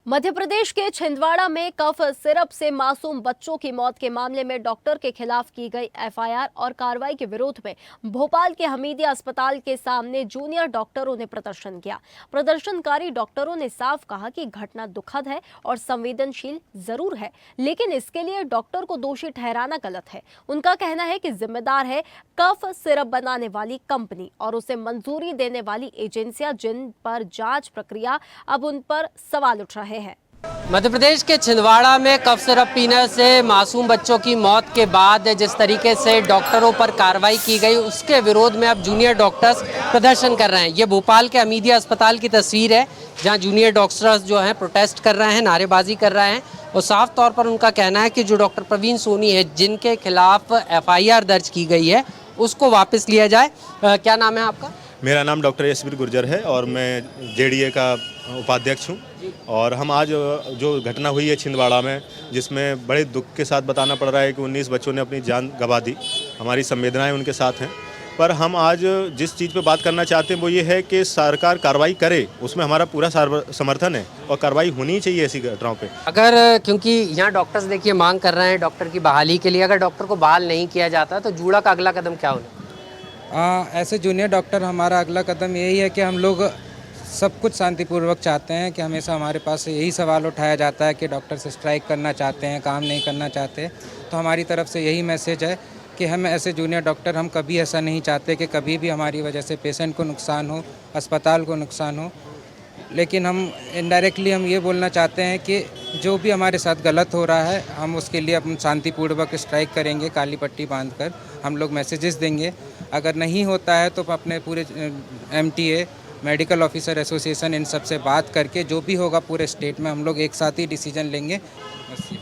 मध्य प्रदेश के छिंदवाड़ा में cough syrup से मासूम बच्चों की मौत के मामले में डॉक्टर के खिलाफ की गई एफआईआर और कार्रवाई के विरोध में भोपाल के हमीदिया अस्पताल के सामने जूनियर डॉक्टरों ने प्रदर्शन किया। प्रदर्शनकारी डॉक्टरों ने साफ कहा कि घटना दुखद है और संवेदनशील जरूर है, लेकिन इसके लिए डॉक्टर को दोषी ठहराना गलत है। उनका कहना है कि जिम्मेदार है कफ सिरप बनाने वाली कंपनी और उसे मंजूरी देने वाली एजेंसियां, जिन पर जांच प्रक्रिया अब उन पर सवाल उठ रहे हैं। मध्य प्रदेश के छिंदवाड़ा में कफ सिरप पीने से मासूम बच्चों की मौत के बाद जिस तरीके से डॉक्टरों पर कार्रवाई की गई, उसके विरोध में अब जूनियर डॉक्टर्स प्रदर्शन कर रहे हैं। ये भोपाल के हमीदिया अस्पताल की तस्वीर है, जहां जूनियर डॉक्टर्स जो हैं प्रोटेस्ट कर रहे हैं, नारेबाजी कर रहे हैं और साफ तौर पर उनका कहना है कि जो डॉक्टर प्रवीण सोनी है, जिनके खिलाफ एफआईआर दर्ज की गई है, उसको वापस लिया जाए। क्या नाम है आपका? मेरा नाम डॉक्टर यशवीर गुर्जर है और मैं जेडीए का उपाध्यक्ष हूँ। और हम आज जो घटना हुई है छिंदवाड़ा में, जिसमें बड़े दुख के साथ बताना पड़ रहा है कि 19 बच्चों ने अपनी जान गंवा दी, हमारी संवेदनाएं उनके साथ हैं। पर हम आज जिस चीज़ पे बात करना चाहते हैं वो ये है कि सरकार कार्रवाई करे, उसमें हमारा पूरा समर्थन है और कार्रवाई होनी चाहिए ऐसी घटनाओं पे। अगर क्योंकि यहाँ डॉक्टर्स देखिए मांग कर रहे हैं डॉक्टर की बहाली के लिए, अगर डॉक्टर को बहाल नहीं किया जाता तो जूड़ा का अगला कदम क्या होना? ऐसे जूनियर डॉक्टर हमारा अगला कदम यही है कि हम लोग सब कुछ शांतिपूर्वक चाहते हैं कि हमेशा हमारे पास यही सवाल उठाया जाता है कि डॉक्टर से स्ट्राइक करना चाहते हैं, काम नहीं करना चाहते। तो हमारी तरफ से यही मैसेज है कि हम ऐसे जूनियर डॉक्टर हम कभी ऐसा नहीं चाहते कि कभी भी हमारी वजह से पेशेंट को नुकसान हो, अस्पताल को नुकसान हो। लेकिन हम इनडायरेक्टली हम ये बोलना चाहते हैं कि जो भी हमारे साथ गलत हो रहा है, हम उसके लिए अपन शांतिपूर्वक स्ट्राइक करेंगे, काली पट्टी बांधकर हम लोग मैसेजेस देंगे। अगर नहीं होता है तो अपने पूरे MTA, मेडिकल ऑफिसर एसोसिएशन, इन सब से बात करके जो भी होगा पूरे स्टेट में हम लोग एक साथ ही डिसीजन लेंगे।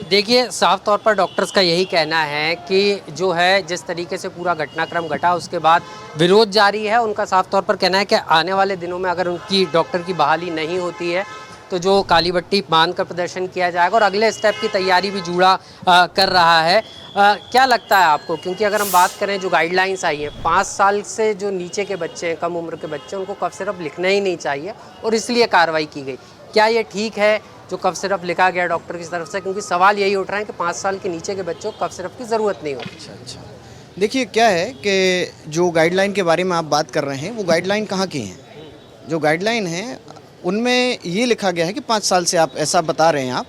देखिए, साफ तौर पर डॉक्टर्स का यही कहना है कि जो है जिस तरीके से पूरा घटनाक्रम घटा, उसके बाद विरोध जारी है। उनका साफ तौर पर कहना है कि आने वाले दिनों में अगर उनकी डॉक्टर की बहाली नहीं होती है तो जो काली पट्टी बांध कर प्रदर्शन किया जाएगा और अगले स्टेप की तैयारी भी जूड़ा कर रहा है। क्या लगता है आपको? क्योंकि अगर हम बात करें जो गाइडलाइंस आई हैं, 5 साल से जो नीचे के बच्चे हैं, कम उम्र के बच्चे, उनको कफ सिरप लिखना ही नहीं चाहिए और इसलिए कार्रवाई की गई। क्या ये ठीक है जो कफ सिरप लिखा गया डॉक्टर की तरफ से? क्योंकि सवाल यही उठ रहा है कि 5 साल के नीचे के बच्चों को कफ सिरप की ज़रूरत नहीं होती। अच्छा, देखिए क्या है कि जो गाइडलाइन के बारे में आप बात कर रहे हैं, वो गाइडलाइन कहाँ की हैं? जो गाइडलाइन है उनमें ये लिखा गया है कि 5 साल से आप ऐसा बता रहे हैं आप,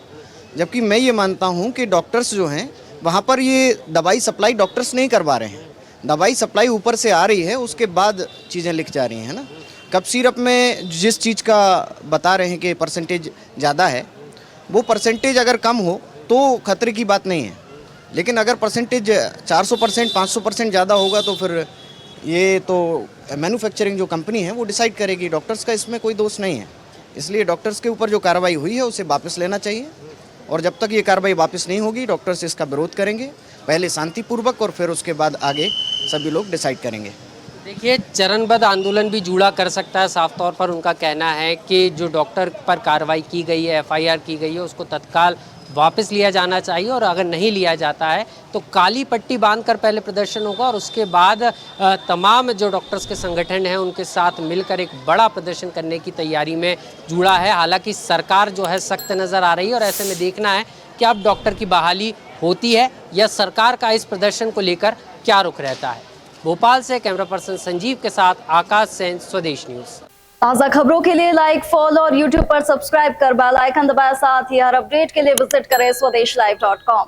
जबकि मैं ये मानता हूँ कि डॉक्टर्स जो हैं वहाँ पर ये दवाई सप्लाई डॉक्टर्स नहीं करवा रहे हैं। दवाई सप्लाई ऊपर से आ रही है, उसके बाद चीज़ें लिख जा रही हैं ना। कफ सिरप में जिस चीज़ का बता रहे हैं कि परसेंटेज ज़्यादा है, वो परसेंटेज अगर कम हो तो खतरे की बात नहीं है, लेकिन अगर परसेंटेज 400%, 500% ज़्यादा होगा तो फिर ये तो मैन्युफैक्चरिंग जो कंपनी है वो डिसाइड करेगी। डॉक्टर्स का इसमें कोई दोष नहीं है। इसलिए डॉक्टर्स के ऊपर जो कार्रवाई हुई है उसे वापस लेना चाहिए और जब तक ये कार्रवाई वापस नहीं होगी डॉक्टर्स इसका विरोध करेंगे, पहले शांतिपूर्वक और फिर उसके बाद आगे सभी लोग डिसाइड करेंगे। देखिए, चरणबद्ध आंदोलन भी जूड़ा कर सकता है। साफ तौर पर उनका कहना है कि जो डॉक्टर पर कार्रवाई की गई है, एफआईआर की गई है, उसको तत्काल वापस लिया जाना चाहिए और अगर नहीं लिया जाता है तो काली पट्टी बांधकर पहले प्रदर्शन होगा और उसके बाद तमाम जो डॉक्टर्स के संगठन हैं उनके साथ मिलकर एक बड़ा प्रदर्शन करने की तैयारी में जुड़ा है। हालांकि सरकार जो है सख्त नज़र आ रही है और ऐसे में देखना है कि अब डॉक्टर की बहाली होती है या सरकार का इस प्रदर्शन को लेकर क्या रुख रहता है। भोपाल से कैमरा पर्सन संजीव के साथ आकाश सेन, स्वदेश न्यूज़। ताज़ा खबरों के लिए लाइक, फॉलो और यूट्यूब पर सब्सक्राइब कर बेल आइकन दबाएं। साथ ही हर अपडेट के लिए विजिट करें swedeshlive.com।